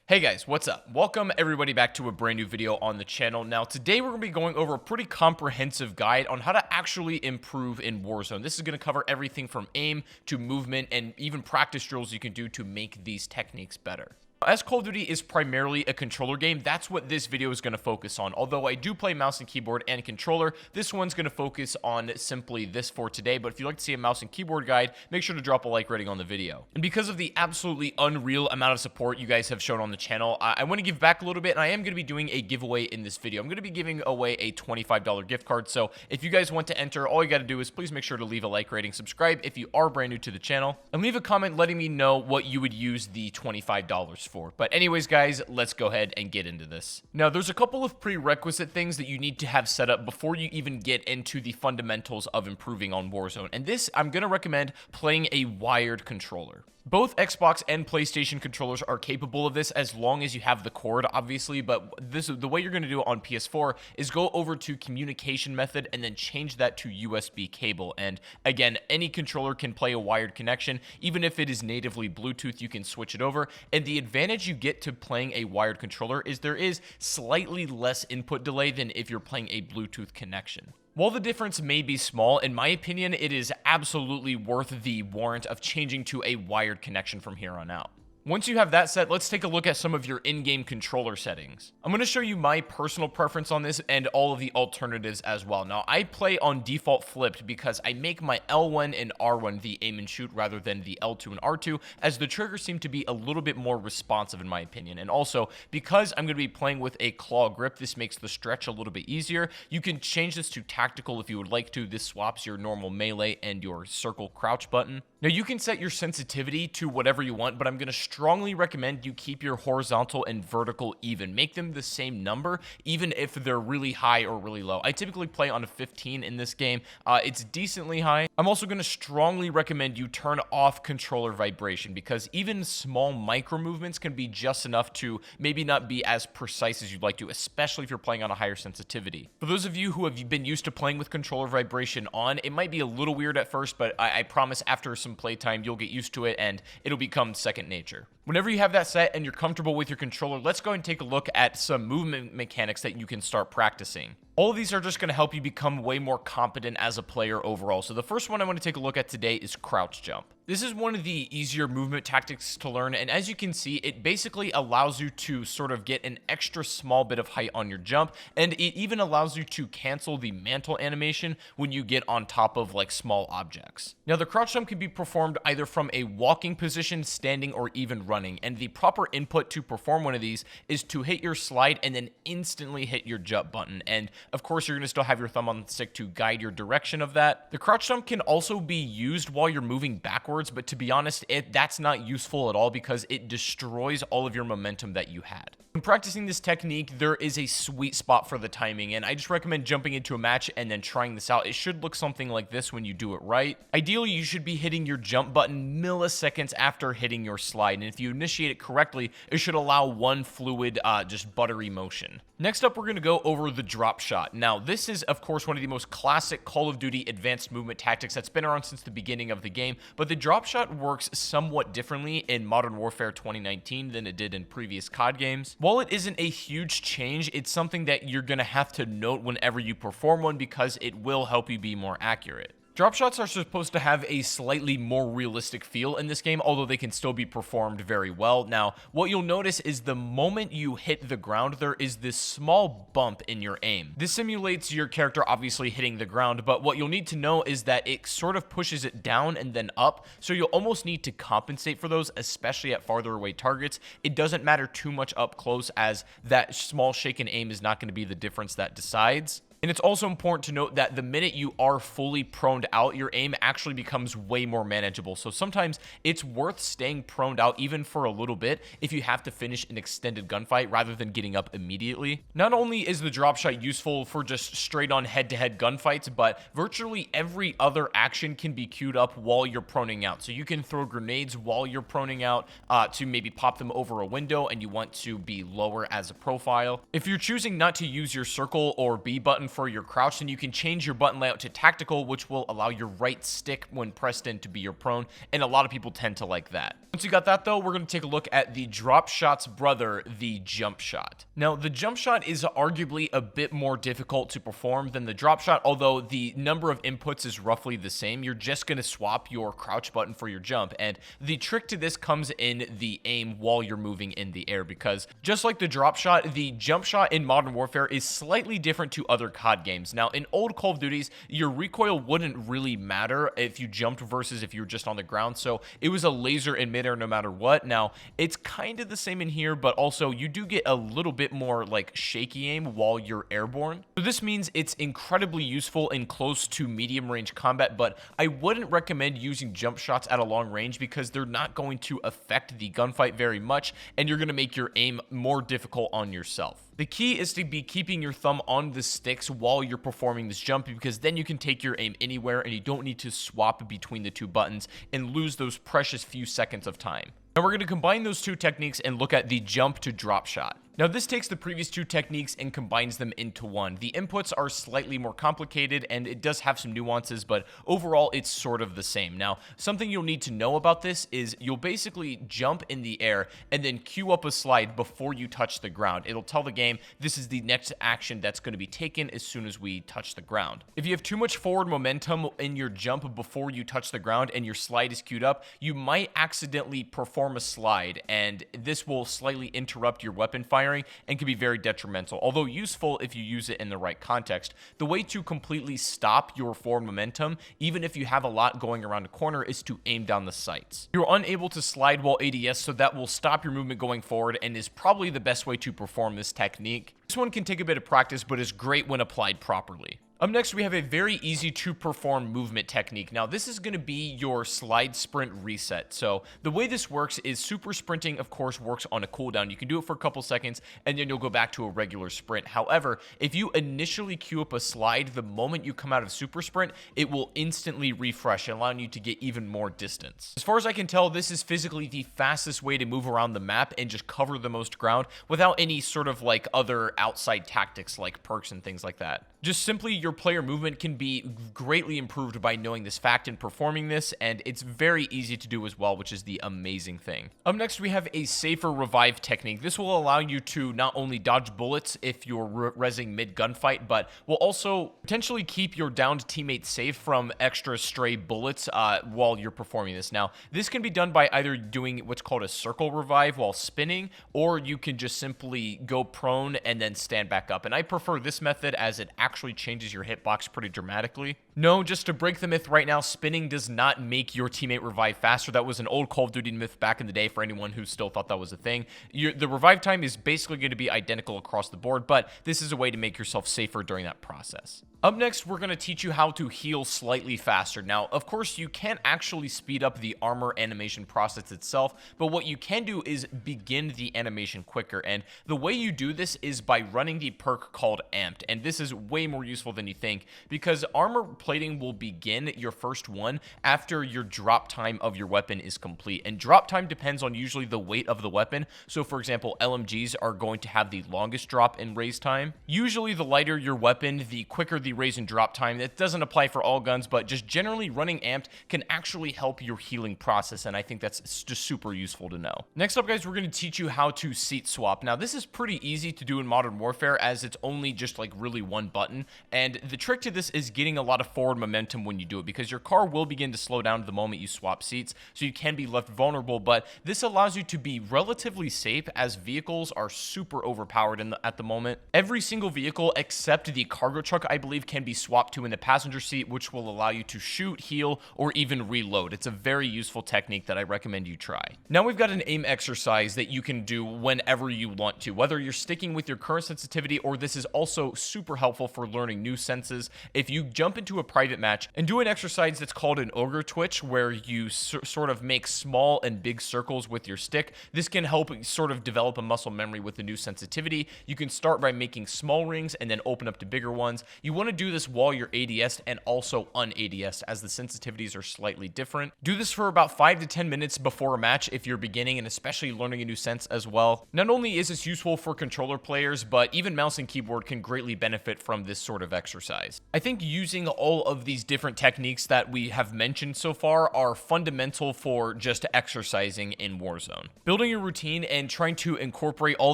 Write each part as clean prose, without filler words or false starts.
Hey guys, what's up? Welcome everybody back to a brand new video on the channel. Now today we're going to be going over a pretty comprehensive guide on how to actually improve in Warzone. This is going to cover everything from aim to movement and even practice drills you can do to make these techniques better. As Call of Duty is primarily a controller game, that's what this video is going to focus on. Although I do play mouse and keyboard and controller, this one's going to focus on simply this for today. But if you'd like to see a mouse and keyboard guide, make sure to drop a like rating on the video. And because of the absolutely unreal amount of support you guys have shown on the channel, I want to give back a little bit, and I am going to be doing a giveaway in this video. I'm going to be giving away a $25 gift card, so if you guys want to enter, all you got to do is please make sure to leave a like rating, subscribe if you are brand new to the channel, and leave a comment letting me know what you would use the $25 for. But anyways, guys, let's go ahead and get into this. Now, there's a couple of prerequisite things that you need to have set up before you even get into the fundamentals of improving on Warzone. And this, I'm going to recommend playing a wired controller. Both Xbox and PlayStation controllers are capable of this as long as you have the cord, obviously, but the way you're going to do it on PS4 is go over to communication method and then change that to USB cable. And again, any controller can play a wired connection. Even if it is natively Bluetooth, you can switch it over. And the advantage you get to playing a wired controller is there is slightly less input delay than if you're playing a Bluetooth connection. While the difference may be small, in my opinion, it is absolutely worth the warrant of changing to a wired connection from here on out. Once you have that set, let's take a look at some of your in-game controller settings. I'm going to show you my personal preference on this and all of the alternatives as well. Now, I play on default flipped because I make my L1 and R1 the aim and shoot rather than the L2 and R2, as the triggers seem to be a little bit more responsive in my opinion. And also, because I'm going to be playing with a claw grip, this makes the stretch a little bit easier. You can change this to tactical if you would like to. This swaps your normal melee and your circle crouch button. Now, you can set your sensitivity to whatever you want, but I'm going to strongly recommend you keep your horizontal and vertical even. Make them the same number, even if they're really high or really low. I typically play on a 15 in this game. It's decently high. I'm also going to strongly recommend you turn off controller vibration, because even small micro movements can be just enough to maybe not be as precise as you'd like to, especially if you're playing on a higher sensitivity. For those of you who have been used to playing with controller vibration on, it might be a little weird at first, but I promise after some playtime, you'll get used to it and it'll become second nature. Whenever you have that set and you're comfortable with your controller, let's go and take a look at some movement mechanics that you can start practicing. All of these are just going to help you become way more competent as a player overall. So the first one I want to take a look at today is crouch jump. This is one of the easier movement tactics to learn, and as you can see, it basically allows you to sort of get an extra small bit of height on your jump, and it even allows you to cancel the mantle animation when you get on top of like small objects. Now, the crouch jump can be performed either from a walking position, standing, or even running, and the proper input to perform one of these is to hit your slide and then instantly hit your jump button. And of course, you're going to still have your thumb on the stick to guide your direction of that. The crouch jump can also be used while you're moving backwards, but to be honest, that's not useful at all because it destroys all of your momentum that you had. When practicing this technique, there is a sweet spot for the timing, and I just recommend jumping into a match and then trying this out. It should look something like this when you do it right. Ideally, you should be hitting your jump button milliseconds after hitting your slide, and if you initiate it correctly, it should allow one fluid, just buttery motion. Next up, we're going to go over the drop shot. Now, this is, of course, one of the most classic Call of Duty advanced movement tactics that's been around since the beginning of the game, but the drop shot works somewhat differently in Modern Warfare 2019 than it did in previous COD games. While it isn't a huge change, it's something that you're going to have to note whenever you perform one because it will help you be more accurate. Drop shots are supposed to have a slightly more realistic feel in this game, although they can still be performed very well. Now, what you'll notice is the moment you hit the ground, there is this small bump in your aim. This simulates your character obviously hitting the ground, but what you'll need to know is that it sort of pushes it down and then up, so you'll almost need to compensate for those, especially at farther away targets. It doesn't matter too much up close, as that small shaken aim is not going to be the difference that decides. And it's also important to note that the minute you are fully proned out, your aim actually becomes way more manageable. So sometimes it's worth staying proned out even for a little bit if you have to finish an extended gunfight rather than getting up immediately. Not only is the drop shot useful for just straight on head-to-head gunfights, but virtually every other action can be queued up while you're proning out. So you can throw grenades while you're proning out to maybe pop them over a window and you want to be lower as a profile. If you're choosing not to use your circle or B button for your crouch, then you can change your button layout to tactical, which will allow your right stick when pressed in to be your prone, and a lot of people tend to like that. Once you got that though, we're going to take a look at the drop shot's brother, the jump shot. Now, the jump shot is arguably a bit more difficult to perform than the drop shot, although the number of inputs is roughly the same. You're just going to swap your crouch button for your jump, and the trick to this comes in the aim while you're moving in the air, because just like the drop shot, the jump shot in Modern Warfare is slightly different to other COD games. Now, in old Call of Duties, your recoil wouldn't really matter if you jumped versus if you were just on the ground, so it was a laser in midair no matter what. Now, it's kind of the same in here, but also you do get a little bit more like shaky aim while you're airborne. So this means it's incredibly useful in close to medium range combat, but I wouldn't recommend using jump shots at a long range because they're not going to affect the gunfight very much, and you're going to make your aim more difficult on yourself. The key is to be keeping your thumb on the sticks while you're performing this jump, because then you can take your aim anywhere and you don't need to swap between the two buttons and lose those precious few seconds of time. Now we're going to combine those two techniques and look at the jump to drop shot. Now this takes the previous two techniques and combines them into one. The inputs are slightly more complicated and it does have some nuances, but overall it's sort of the same. Now, something you'll need to know about this is you'll basically jump in the air and then queue up a slide before you touch the ground. It'll tell the game this is the next action that's going to be taken as soon as we touch the ground. If you have too much forward momentum in your jump before you touch the ground and your slide is queued up, you might accidentally perform a slide, and this will slightly interrupt your weapon firing and can be very detrimental, although useful if you use it in the right context. The way to completely stop your forward momentum, even if you have a lot going around a corner, is to aim down the sights. You're unable to slide while ADS, so that will stop your movement going forward and is probably the best way to perform this technique. This one can take a bit of practice, but is great when applied properly. Up next, we have a very easy to perform movement technique. Now, this is going to be your slide sprint reset. So the way this works is super sprinting, of course, works on a cooldown. You can do it for a couple seconds and then you'll go back to a regular sprint. However, if you initially queue up a slide, the moment you come out of super sprint, it will instantly refresh, allowing you to get even more distance. As far as I can tell, this is physically the fastest way to move around the map and just cover the most ground without any sort of like other outside tactics like perks and things like that. Just simply, your player movement can be greatly improved by knowing this fact and performing this, and it's very easy to do as well, which is the amazing thing. Up next, we have a safer revive technique. This will allow you to not only dodge bullets if you're rezzing mid-gunfight, but will also potentially keep your downed teammates safe from extra stray bullets while you're performing this. Now, this can be done by either doing what's called a circle revive while spinning, or you can just simply go prone and then stand back up. And I prefer this method as it actually changes your hitbox pretty dramatically. No, just to break the myth right now, spinning does not make your teammate revive faster. That was an old Call of Duty myth back in the day for anyone who still thought that was a thing. The revive time is basically going to be identical across the board, but this is a way to make yourself safer during that process. Up next, we're going to teach you how to heal slightly faster. Now, of course, you can't actually speed up the armor animation process itself, but what you can do is begin the animation quicker, and the way you do this is by running the perk called Amped, and this is way more useful than you think, because armor plating will begin your first one after your drop time of your weapon is complete, and drop time depends on usually the weight of the weapon. So for example, LMGs are going to have the longest drop and raise time. Usually the lighter your weapon, the quicker the raise and drop time. That doesn't apply for all guns, but just generally running Amped can actually help your healing process, and I think that's just super useful to know. Next up, guys, we're going to teach you how to seat swap. Now, this is pretty easy to do in Modern Warfare as it's only just like really one button, and the trick to this is getting a lot of forward momentum when you do it, because your car will begin to slow down the moment you swap seats, so you can be left vulnerable, but this allows you to be relatively safe as vehicles are super overpowered at the moment. Every single vehicle except the cargo truck, I believe, can be swapped to in the passenger seat, which will allow you to shoot, heal, or even reload. It's a very useful technique that I recommend you try. Now we've got an aim exercise that you can do whenever you want to, whether you're sticking with your current sensitivity or this is also super helpful for learning new senses. If you jump into a private match and do an exercise that's called an OGRE twitch, where you sort of make small and big circles with your stick, this can help sort of develop a muscle memory with the new sensitivity. You can start by making small rings and then open up to bigger ones. You want want to do this while you're ADS and also un-ADS, as the sensitivities are slightly different. Do this for about 5 to 10 minutes before a match if you're beginning and especially learning a new sense as well. Not only is this useful for controller players, but even mouse and keyboard can greatly benefit from this sort of exercise. I think using all of these different techniques that we have mentioned so far are fundamental for just exercising in Warzone. Building a routine and trying to incorporate all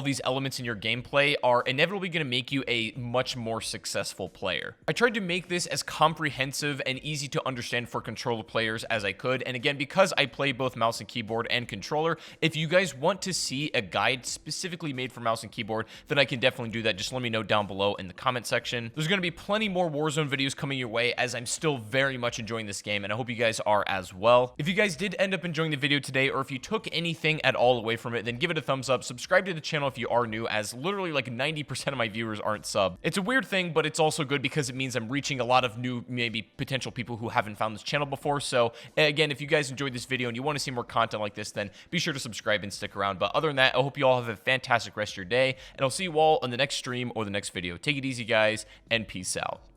these elements in your gameplay are inevitably going to make you a much more successful player. I tried to make this as comprehensive and easy to understand for controller players as I could, and again, because I play both mouse and keyboard and controller, if you guys want to see a guide specifically made for mouse and keyboard, then I can definitely do that. Just let me know down below in the comment section. There's going to be plenty more Warzone videos coming your way, as I'm still very much enjoying this game, and I hope you guys are as well. If you guys did end up enjoying the video today, or if you took anything at all away from it, then give it a thumbs up. Subscribe to the channel if you are new, as literally like 90% of my viewers aren't subbed. It's a weird thing, but it's also good because it means I'm reaching a lot of new, maybe potential people who haven't found this channel before. So again, if you guys enjoyed this video and you want to see more content like this, then be sure to subscribe and stick around. But other than that, I hope you all have a fantastic rest of your day, and I'll see you all on the next stream or the next video. Take it easy, guys, and peace out.